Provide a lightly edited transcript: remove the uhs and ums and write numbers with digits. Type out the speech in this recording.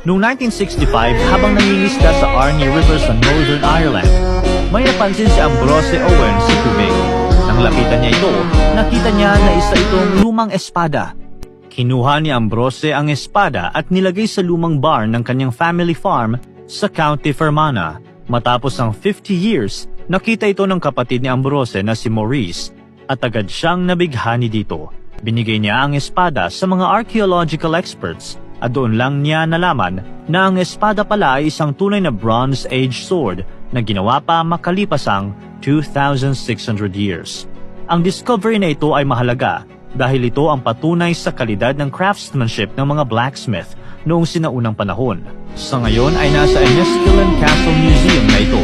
Noong 1965, habang nangingisda sa Arny River sa Northern Ireland, may napansin si Ambrose Owen sa tubig. Nang lapitan niya ito, nakita niya na isa itong lumang espada. Kinuha ni Ambrose ang espada at nilagay sa lumang barn ng kanyang family farm sa County Fermanagh. Matapos ang 50 years, nakita ito ng kapatid ni Ambrose na si Maurice at agad siyang nabighani dito. Binigay niya ang espada sa mga archaeological experts at doon lang niya nalaman na ang espada pala ay isang tunay na Bronze Age sword na ginawa pa makalipas ang 2,600 years. Ang discovery na ito ay mahalaga dahil ito ang patunay sa kalidad ng craftsmanship ng mga blacksmith noong sinaunang panahon. Sa ngayon ay nasa Enniskillen Castle Museum na ito.